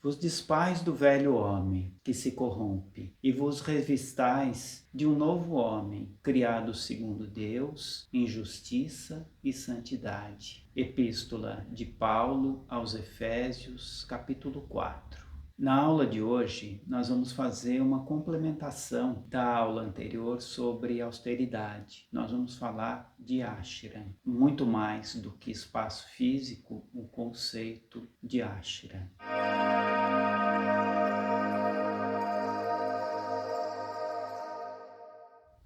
Vos despais do velho homem, que se corrompe, e vos revistais de um novo homem, criado segundo Deus, em justiça e santidade. Epístola de Paulo aos Efésios, capítulo 4. Na aula de hoje, nós vamos fazer uma complementação da aula anterior sobre austeridade. Nós vamos falar de Ashram. Muito mais do que espaço físico, o conceito de Ashram.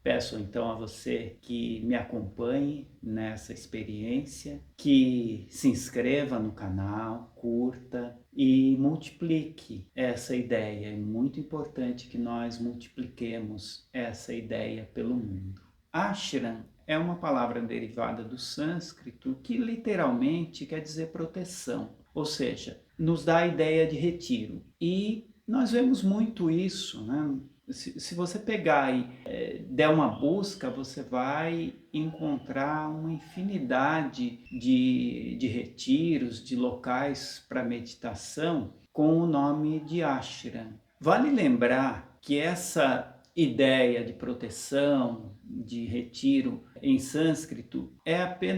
Peço então a você que me acompanhe nessa experiência, que se inscreva no canal, curta e multiplique essa ideia. É muito importante que nós multipliquemos essa ideia pelo mundo. Ashram é uma palavra derivada do sânscrito que literalmente quer dizer proteção, ou seja, nos dá a ideia de retiro. E nós vemos muito isso, né? Se você pegar e der uma busca, você vai encontrar uma infinidade de retiros, de locais para meditação com o nome de ashram. Vale lembrar que essa ideia de proteção, de retiro em sânscrito,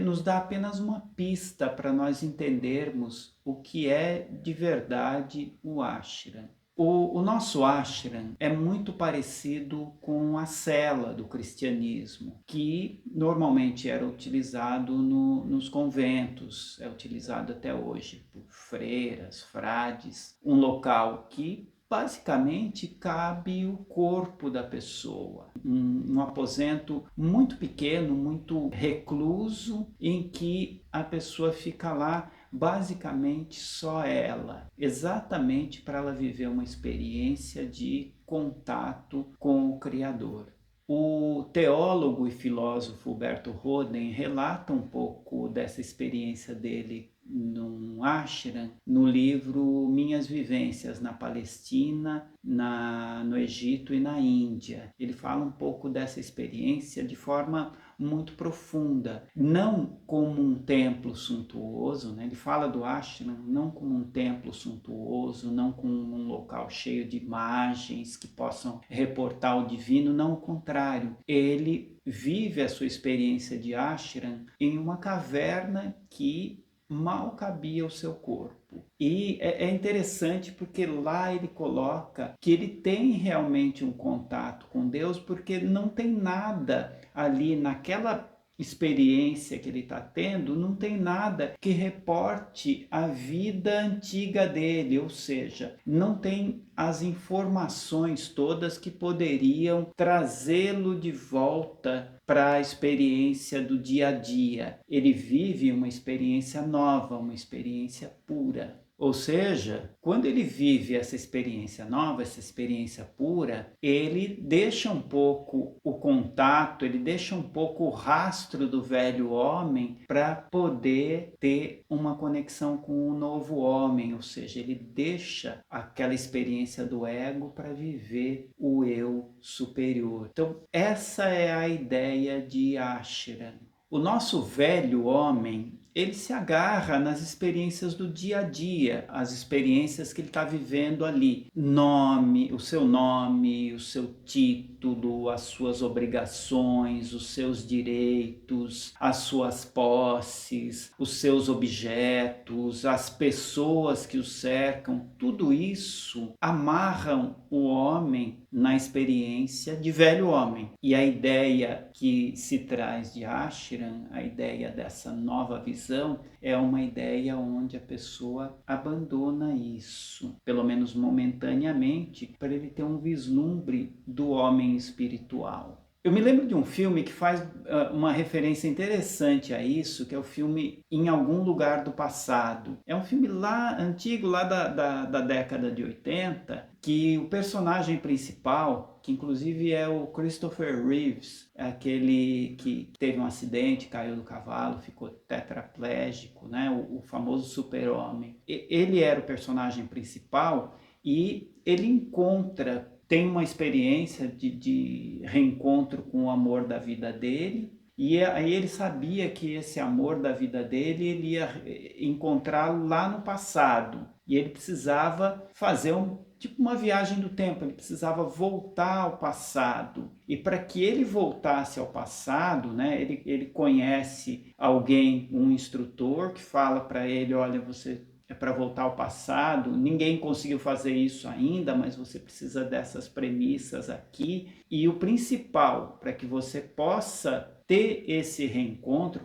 nos dá apenas uma pista para nós entendermos o que é de verdade o ashram. O nosso ashram é muito parecido com a cela do cristianismo, que normalmente era utilizado nos conventos, é utilizado até hoje por freiras, frades, um local que basicamente cabe o corpo da pessoa, um aposento muito pequeno, muito recluso, em que a pessoa fica lá basicamente só ela, exatamente para ela viver uma experiência de contato com o Criador. O teólogo e filósofo Berto Roden relata um pouco dessa experiência dele num ashram, no livro Minhas Vivências na Palestina, no Egito e na Índia. Ele fala um pouco dessa experiência de forma muito profunda, não como um templo suntuoso, né? Ele fala do ashram não como um templo suntuoso, não como um local cheio de imagens que possam reportar o divino, não, o contrário. Ele vive a sua experiência de ashram em uma caverna que mal cabia o seu corpo. E é interessante porque lá ele coloca que ele tem realmente um contato com Deus, porque não tem nada ali naquela experiência que ele está tendo, não tem nada que reporte a vida antiga dele, ou seja, não tem as informações todas que poderiam trazê-lo de volta para a experiência do dia a dia. Ele vive uma experiência nova, uma experiência pura. Ou seja, quando ele vive essa experiência nova, essa experiência pura, ele deixa um pouco o contato, ele deixa um pouco o rastro do velho homem para poder ter uma conexão com o novo homem, ou seja, ele deixa aquela experiência do ego para viver o eu superior. Então, essa é a ideia de ashram. O nosso velho homem, ele se agarra nas experiências do dia a dia, as experiências que ele está vivendo ali. O seu título, as suas obrigações, os seus direitos, as suas posses, os seus objetos, as pessoas que o cercam, tudo isso amarram o homem na experiência de velho homem. E a ideia que se traz de ashram, a ideia dessa nova visão, é uma ideia onde a pessoa abandona isso, pelo menos momentaneamente, para ele ter um vislumbre do homem espiritual. Eu me lembro de um filme que faz uma referência interessante a isso, que é o filme Em Algum Lugar do Passado. É um filme lá antigo, lá da década de 80, que o personagem principal, que inclusive é o Christopher Reeves, aquele que teve um acidente, caiu do cavalo, ficou tetraplégico, né? O famoso super-homem. Ele era o personagem principal e ele tem uma experiência de reencontro com o amor da vida dele, E aí ele sabia que esse amor da vida dele, ele ia encontrá-lo lá no passado. E ele precisava fazer tipo uma viagem do tempo, ele precisava voltar ao passado. E para que ele voltasse ao passado, né, ele conhece alguém, um instrutor, que fala para ele, olha, você é para voltar ao passado, ninguém conseguiu fazer isso ainda, mas você precisa dessas premissas aqui. E o principal, para que você possa ter esse reencontro,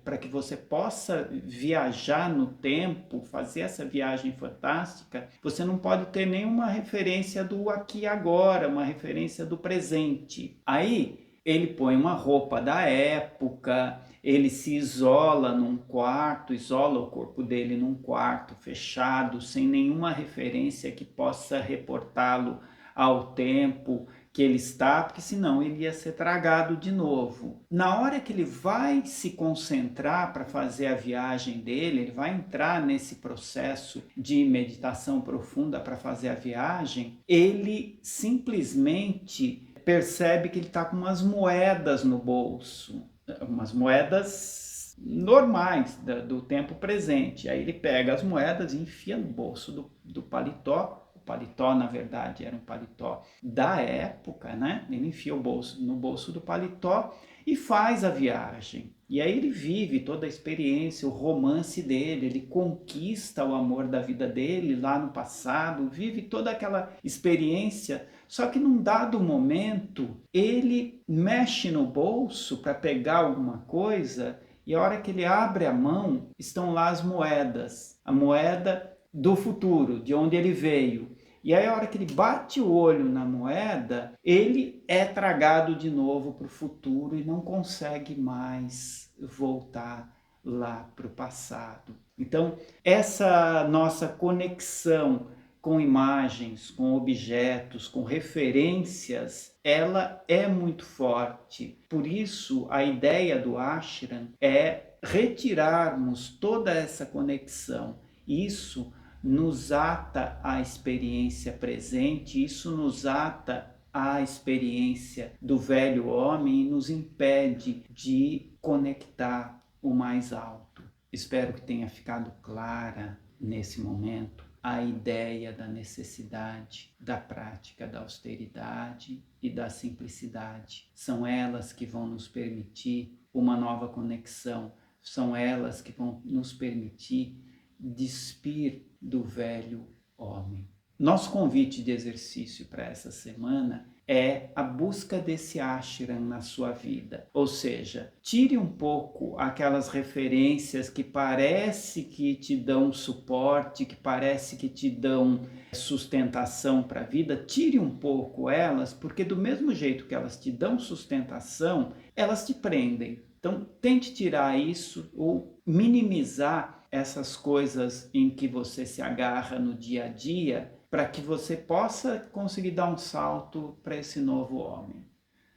para que você possa viajar no tempo, fazer essa viagem fantástica, você não pode ter nenhuma referência do aqui e agora, uma referência do presente. Aí ele põe uma roupa da época, ele se isola num quarto, isola o corpo dele num quarto fechado, sem nenhuma referência que possa reportá-lo ao tempo que ele está, porque senão ele ia ser tragado de novo. Na hora que ele vai se concentrar para fazer a viagem dele, ele vai entrar nesse processo de meditação profunda para fazer a viagem, ele simplesmente percebe que ele está com umas moedas no bolso, umas moedas normais do tempo presente. Aí ele pega as moedas e enfia no bolso do paletó. O paletó, na verdade, era um paletó da época, né? Ele enfia no bolso do paletó e faz a viagem. E aí ele vive toda a experiência, o romance dele, ele conquista o amor da vida dele lá no passado, vive toda aquela experiência. Só que num dado momento, ele mexe no bolso para pegar alguma coisa e a hora que ele abre a mão, estão lá as moedas. A moeda do futuro, de onde ele veio. E aí a hora que ele bate o olho na moeda, ele é tragado de novo para o futuro e não consegue mais voltar lá para o passado. Então, essa nossa conexão com imagens, com objetos, com referências, ela é muito forte. Por isso, a ideia do ashram é retirarmos toda essa conexão. Isso nos ata à experiência presente, isso nos ata à experiência do velho homem e nos impede de conectar o mais alto. Espero que tenha ficado clara nesse momento a ideia da necessidade da prática da austeridade e da simplicidade. São elas que vão nos permitir uma nova conexão, são elas que vão nos permitir despir do velho homem. Nosso convite de exercício para essa semana é a busca desse ashram na sua vida. Ou seja, tire um pouco aquelas referências que parece que te dão suporte, que parece que te dão sustentação para a vida, tire um pouco elas, porque do mesmo jeito que elas te dão sustentação, elas te prendem. Então, tente tirar isso ou minimizar essas coisas em que você se agarra no dia a dia, para que você possa conseguir dar um salto para esse novo homem.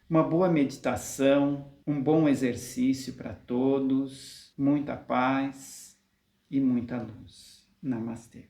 Uma boa meditação, um bom exercício para todos, muita paz e muita luz. Namastê.